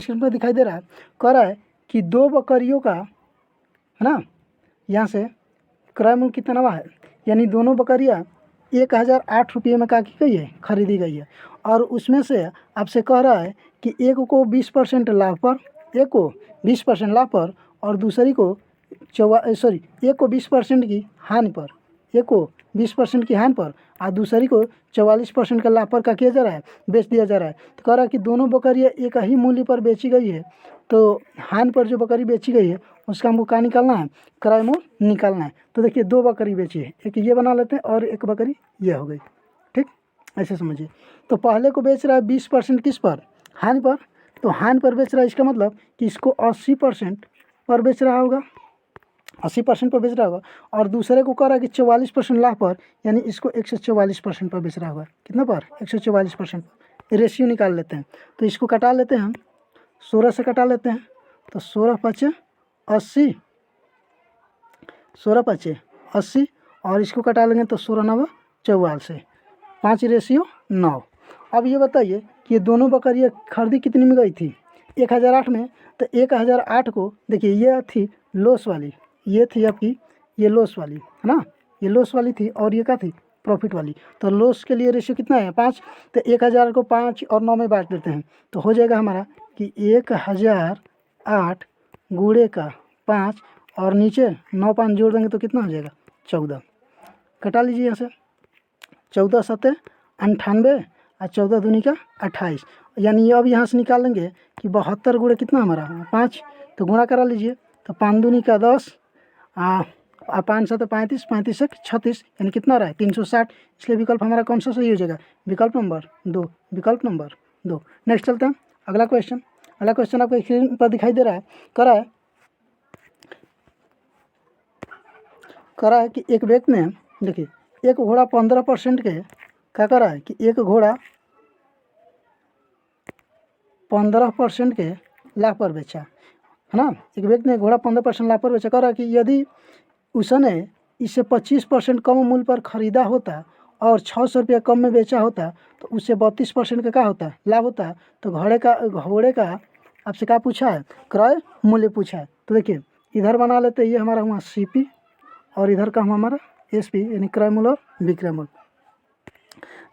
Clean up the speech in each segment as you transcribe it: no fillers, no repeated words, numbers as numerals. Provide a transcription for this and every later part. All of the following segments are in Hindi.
स्क्रीन पर दिखाई दे रहा है, कह रहा है कि 2 बकरियों का, है ना, यहाँ से क्रय मूल्य कितना हुआ है, यानी दोनों बकरियाँ 1008 रुपये में क्या की गई है, खरीदी गई है। और उसमें से आपसे कह रहा है कि एक को 20% लाभ पर, एक को 20% लाभ पर, और दूसरी को एक को 20% की हानि पर, एक को 20% की हानि पर और दूसरी को 44% का लाभ पर क्या किया जा रहा है, बेच दिया जा रहा है। तो कह रहा है कि दोनों बकरियाँ एक ही मूल्य पर बेची गई है, तो हानि पर जो बकरी बेची गई है उसका हमको क्या निकालना है, क्रय मूल्य निकालना है। तो देखिए 2 बकरी बेची है, एक ये बना लेते हैं और एक बकरी ये हो गई, ठीक, ऐसे समझिए। तो पहले को बेच रहा है 20% किस पर, हानि पर, तो हानि पर बेच रहा है, इसका मतलब कि इसको 80% पर बेच रहा होगा, 80% पर बेच रहा होगा। और दूसरे को कह रहा है कि 44% लाभ पर, यानी इसको 144% पर बेच रहा होगा। कितना पर, 144% पर। रेशियो निकाल लेते हैं, तो इसको कटा लेते हैं हम, 16 से कटा लेते हैं, तो 16 पचे 80, 16 पचे 80, और इसको कटा लेंगे तो 16 9 44, 5:9। अब ये बताइए कि ये दोनों बकरियाँ खरीदी कितनी में गई थी, 1008 में। तो 1008 को देखिए, ये थी लॉस वाली, ये थी आपकी ये लॉस वाली, है ना, ये लॉस वाली थी, और ये क्या थी, प्रॉफिट वाली। तो लॉस के लिए रेशियो कितना है, 5। तो 1000 को 5 और 9 में बांट देते हैं, तो हो जाएगा हमारा कि 1008 गुणे का 5, और नीचे 9 5 जोड़ देंगे तो कितना हो जाएगा, 14। कटा लीजिए यहाँ से, 14 7 98 और 14 दूनी का 28, यानी अब यहाँ से निकाल लेंगे कि 72 गुणे कितना हमारा 5, तो गुणा करा लीजिए, तो 5 दूनी का 10 5 7 35, 35 1 36, यानी कितना रहा है 360। इसलिए विकल्प हमारा कौन सा सही हो जाएगा, विकल्प नंबर 2, विकल्प नंबर 2। नेक्स्ट चलते हैं अगला क्वेश्चन। अगला क्वेश्चन आपको स्क्रीन पर दिखाई दे रहा है, कह रहा है कि एक व्यक्ति ने, देखिए, एक घोड़ा 15% के क्या कर रहा है कि एक घोड़ा 15% के लाभ पर बेचा, है ना। एक व्यक्ति ने घोड़ा 15% लाभ पर बेचा। कह रहा है कि यदि उसने इसे 25% कम मूल्य पर खरीदा होता और 600 रुपया कम में बेचा होता तो उससे 32% का क्या होता, लाभ होता। तो घोड़े का आपसे क्या पूछा है, क्रय मूल्य पूछा है। तो देखिए इधर बना लेते, ये हमारा हुआ CP और इधर का हुआ हमारा SP, यानी क्रय मूल्य और विक्रय मूल्य।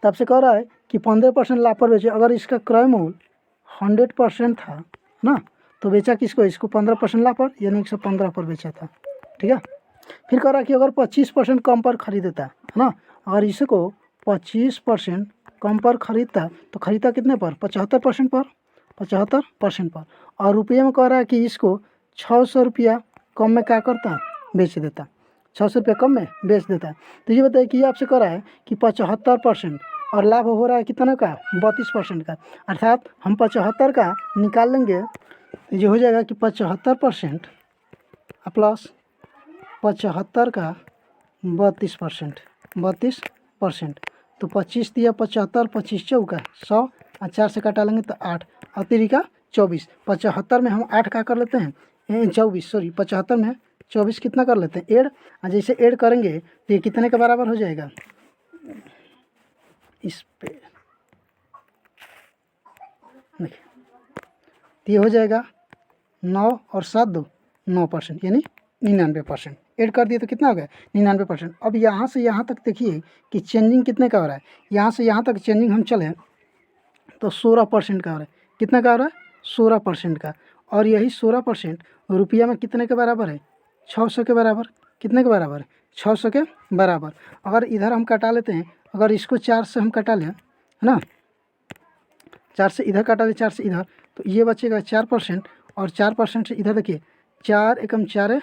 तो आपसे कह रहा है कि 15% लाभ पर बेचे। अगर इसका क्रय मूल्य 100% था ना, तो बेचा किसको, इसको 15% लाभ पर, यानी 115 पर बेचा था, ठीक है। फिर कह रहा है कि अगर 25% कम पर खरीदता, है ना, अगर इसको 25% कम पर खरीदता तो खरीदता कितने पर, 75% पर, 75% पर। और रुपये में कह रहा है कि इसको 600 रुपया कम में क्या करता, बेच देता, 600 रुपया कम में बेच देता। तो ये बताइए कि ये आपसे कह रहा है कि 75% और लाभ हो रहा है कितना का, 32% का। अर्थात हम 75 का निकाल लेंगे, ये हो जाएगा कि 75% प्लस 75 का 32%, 32%। तो 25 दिया 75, 25 चौका 100, और 4 से कटा लेंगे तो 8, और 3 का 24। 75 में हम 8 का कर लेते हैं, 24 सॉरी 75 में 24 कितना कर लेते हैं, ऐड। और जैसे ऐड करेंगे तो ये कितने के बराबर हो जाएगा, इस पे देखिए, तो ये हो जाएगा 9 और 7 2 9%, यानी 99%। ऐड कर दिए तो कितना हो गया, 99%। अब यहाँ से यहाँ तक देखिए कि चेंजिंग कितने का हो रहा है, यहाँ से यहाँ तक चेंजिंग हम चले तो 16% का हो रहा है। कितना का हो रहा है, 16% का। और यही 16% रुपया में कितने के बराबर है, 600 के बराबर। कितने के बराबर है, 600 के बराबर। अगर इधर हम कटा लेते हैं, अगर इसको 4 से हम कटा लें, है ना, 4 से इधर कटा लें, 4 से इधर, तो ये बचेगा 4%। और 4% से इधर देखिए, 4 एकम 4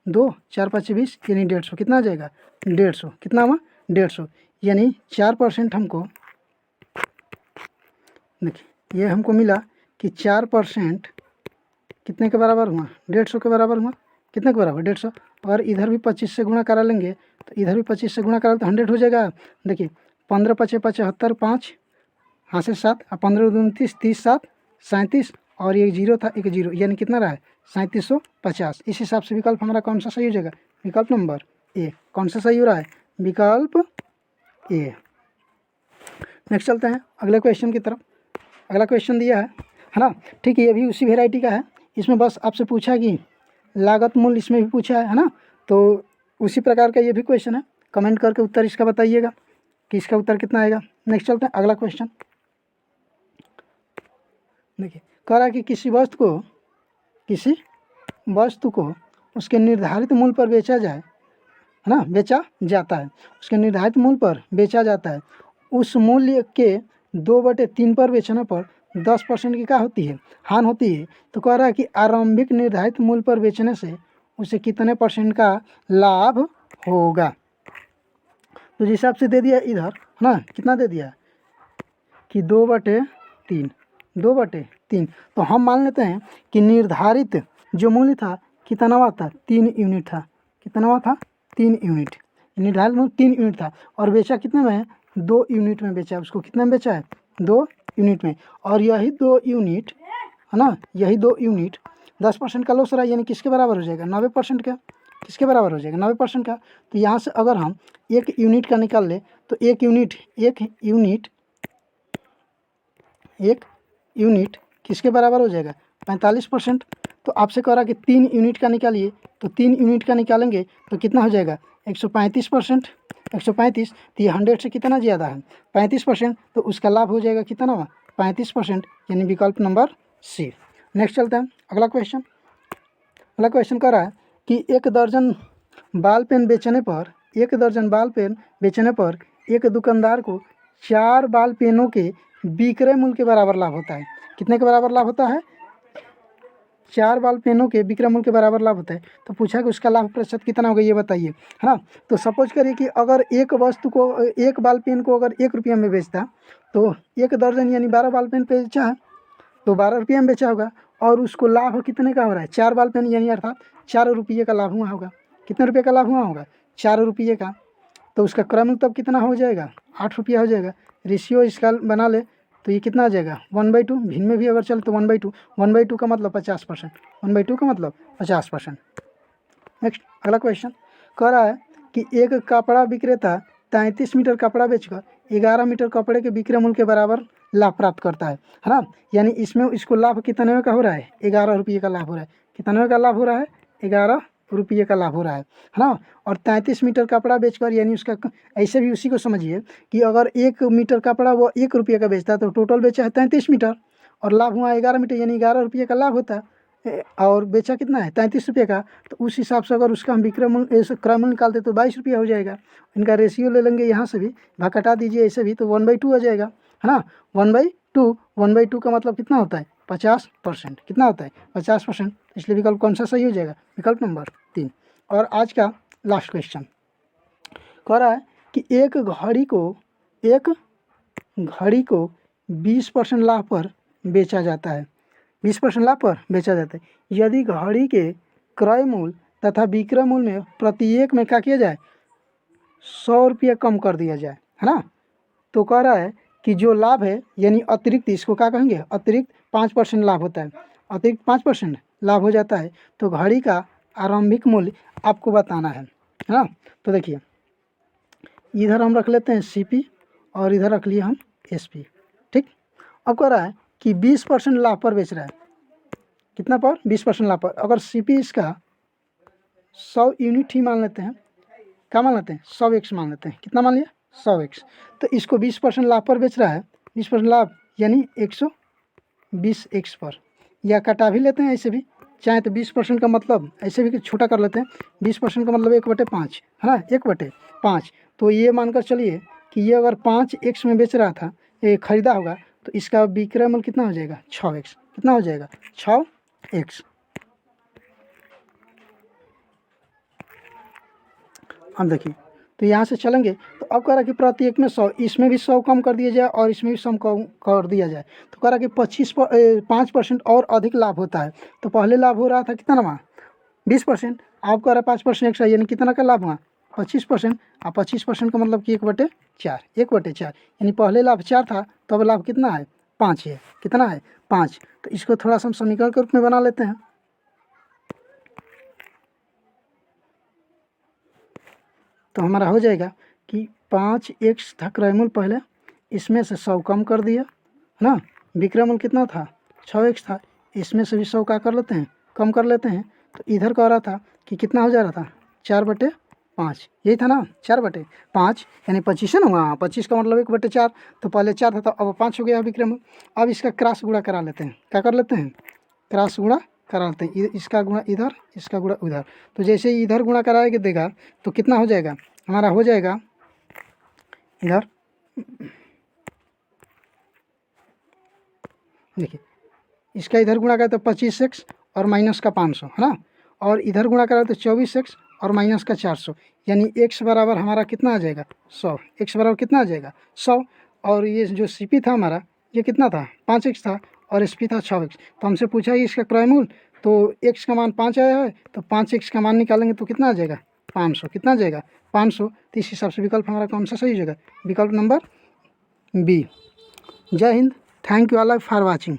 2, 4 5 20, यानी 150। कितना आ जाएगा, 150। कितना हुआ, 150। यानी 4% हमको, देखिए ये हमको मिला कि 4% कितने के बराबर हुआ, 150 के बराबर हुआ। कितने के बराबर, 150। और इधर भी 25 से गुणा करा लेंगे, तो इधर भी 25 से गुणा करा तो 100 हो जाएगा। देखिए 15 5 75, 5 हाँ से 7, और 15 29 30 7 37, और ये 0 था, एक 0, यानी कितना रहा है, 3750। इस हिसाब से विकल्प हमारा कौन सा सही हो जाएगा, विकल्प नंबर A। कौन सा सही हो रहा है, विकल्प A। नेक्स्ट चलते हैं अगले क्वेश्चन की तरफ। अगला क्वेश्चन दिया है, है ना। ठीक है, ये भी उसी वेराइटी का है। इसमें बस आपसे पूछा कि लागत मूल्य इसमें भी पूछा है ना। तो उसी प्रकार का ये भी क्वेश्चन है। कमेंट करके उत्तर इसका बताइएगा कि इसका उत्तर कितना आएगा। नेक्स्ट चलते हैं अगला क्वेश्चन। देखिए, कह रहा है कि किसी वस्तु को उसके निर्धारित मूल्य पर बेचा जाए, है ना, बेचा जाता है, उसके निर्धारित मूल्य पर बेचा जाता है। उस मूल्य के 2/3 पर बेचने पर 10% की क्या होती है, हानि होती है। तो कह रहा है कि आरंभिक निर्धारित मूल्य पर बेचने से उसे कितने परसेंट का लाभ होगा। तो जिस हिसाब से दे दिया इधर, है ना, कितना दे दिया कि 2/3। तो हम मान लेते हैं कि निर्धारित जो मूल्य था कितना हुआ था, 3 यूनिट था। कितना हुआ था, 3 यूनिट। निर्धारित मूल्य 3 यूनिट था और बेचा कितने में, 2 यूनिट में बेचा। उसको कितने में बेचा है, 2 यूनिट में। और यही 2 यूनिट, है ना, यही 2 यूनिट 10% का लॉस रहा, यानी किसके बराबर हो जाएगा, 90% का। किसके बराबर हो जाएगा, 90% का। तो यहाँ से अगर हम 1 यूनिट का निकाल ले तो 1 यूनिट किसके बराबर हो जाएगा, 45%। तो आपसे कह रहा कि 3 यूनिट का निकालिए, तो 3 यूनिट का निकालेंगे तो कितना हो जाएगा, 135%। 135, तो ये 100 से कितना ज़्यादा है, 35%। तो उसका लाभ हो जाएगा कितना हुआ, 35%, यानी विकल्प नंबर सी। नेक्स्ट चलते हैं अगला क्वेश्चन। अगला क्वेश्चन कह रहा है कि 1 दर्जन बाल पेन बेचने पर एक दुकानदार को 4 बाल पेनों के विक्रय मूल्य के बराबर लाभ होता है। कितने के बराबर लाभ होता है, 4 बाल पेनों के विक्रय मूल्य के बराबर लाभ होता है। तो पूछा कि उसका लाभ प्रतिशत कितना होगा, ये बताइए, है ना। तो सपोज करिए कि अगर एक वस्तु को, एक बाल पेन को अगर 1 रुपये में बेचता, तो 1 दर्जन यानी 12 बाल पेन बेचा है, तो 12 रुपये में बेचा होगा। और उसको लाभ कितने का हो रहा है, 4 बाल पेन यानी अर्थात 4 रुपये का लाभ हुआ होगा। कितने रुपये का लाभ हुआ होगा, 4 रुपये का। तो उसका क्रम तब कितना हो जाएगा, 8 रुपया हो जाएगा। रेशियो इसका बना ले तो ये कितना आ जाएगा, 1/2। भिन्न में भी अगर चले तो 1/2। 1/2 का मतलब 50%। 1/2 का मतलब 50%। नेक्स्ट अगला क्वेश्चन कह रहा है कि एक कपड़ा विक्रेता 33 मीटर कपड़ा बेचकर 11 मीटर कपड़े के विक्रय मूल्य के बराबर लाभ प्राप्त करता है ना। यानी इसमें इसको लाभ कितने का हो रहा है, 11 रुपये का लाभ हो रहा है। कितने का लाभ हो रहा है, 11 रुपये का लाभ हो रहा है ना। और 33 मीटर कपड़ा बेचकर, यानी उसका ऐसे भी उसी को समझिए कि अगर 1 मीटर कपड़ा वो 1 रुपये का बेचता है तो टोटल बेचा है 33 मीटर और लाभ हुआ 11 मीटर, यानी 11 रुपये का लाभ होता है। और बेचा कितना है, 33 रुपये का। तो उस हिसाब से अगर उसका हम विक्रय मूल्य निकालते तो 22 रुपया हो जाएगा। इनका रेशियो ले लेंगे, यहाँ से भी भाग कटा दीजिए, ऐसे भी तो 1/2 आ जाएगा, है ना। 1/2 का मतलब कितना होता है, 50%। कितना होता है, 50%। इसलिए विकल्प कौन सा सही हो जाएगा, विकल्प नंबर 3। और आज का लास्ट क्वेश्चन कह रहा है कि एक घड़ी को 20% लाभ पर बेचा जाता है। 20% लाभ पर बेचा जाता है यदि घड़ी के क्रय मूल्य तथा विक्रय मूल्य में प्रत्येक में क्या किया जाए, 100 रुपये कम कर दिया जाए, है ना। तो कह रहा है कि जो लाभ है, यानी अतिरिक्त, इसको क्या कहेंगे, अतिरिक्त 5% लाभ होता है। अतिरिक्त 5% लाभ हो जाता है। तो घड़ी का आरंभिक मूल्य आपको बताना है ना। तो देखिए, इधर हम रख लेते हैं CP और इधर रख लिए हम SP, ठीक। अब कह रहा है कि 20% लाभ पर बेच रहा है। कितना पर, 20% लाभ पर। अगर CP इसका 100 यूनिट ही मान लेते हैं, क्या मान लेते हैं, 100x मान लेते हैं। कितना मान लिया, 100x। तो इसको 20% लाभ पर बेच रहा है। 20% लाभ यानी 120x पर, या कटा भी लेते हैं ऐसे भी, चाहे तो 20% का मतलब ऐसे भी छोटा कर लेते हैं। 20% का मतलब 1/5, है ना, 1/5। तो ये मानकर चलिए कि ये अगर 5x में बेच रहा था, ये खरीदा होगा, तो इसका विक्रय मूल्य कितना हो जाएगा, 6x। कितना हो जाएगा, 6x। हम देखिए, तो यहाँ से चलेंगे तो अब कह रहा कि प्रत्येक में 100, इसमें भी 100 कम कर दिया जाए और इसमें भी 100 कम कर दिया जाए। तो कह रहा कि 5% और अधिक लाभ होता है। तो पहले लाभ हो रहा था कितना, 20%। आप कह रहा 5% एक्स्ट्रा, यानी कितना का लाभ हुआ, 25%। और 25% का मतलब कि 1/4। 1/4 यानी पहले लाभ 4 था, तो अब लाभ कितना है, 5 है। कितना है, 5। तो इसको थोड़ा सा हम समीकरण के रूप में बना लेते हैं। तो हमारा हो जाएगा कि 5x था क्रय मूल्य पहले, इसमें से 100 कम कर दिया, है ना। विक्रय मूल्य कितना था, 6x था, इसमें से भी 100 का कर लेते हैं, कम कर लेते हैं। तो इधर कह रहा था कि कितना हो जा रहा था 4/5, यही था ना 4/5 यानी 25 है ना। वहाँ 25 का मतलब 1/4। तो पहले 4 था तो अब 5 हो गया विक्रम। अब इसका क्रॉस गुणा करा लेते हैं, क्या कर लेते हैं, क्रॉस गुणा करा लेते हैं। इसका गुणा इधर, इसका गुणा उधर। तो जैसे ही इधर गुणा कराएगा देगा तो कितना हो जाएगा हमारा, हो जाएगा इधर देखिए, इसका इधर गुणा करें तो 25x और माइनस का 500 है ना, और इधर गुणा करें तो 24x और माइनस का 400, यानी x बराबर हमारा कितना आ जाएगा 100। x बराबर कितना आ जाएगा 100। और ये जो CP था हमारा, ये कितना था 5x था, और SP था 6x। तो हमसे पूछा कि इसका क्रयमूल, तो x का मान 5 आया है, तो 5x का मान निकालेंगे तो कितना आ जाएगा 500। कितना आ जाएगा 500। तो इस हिसाब से विकल्प हमारा कौन सा सही हो जाएगा, विकल्प नंबर B। जय Hind, thank you all for watching.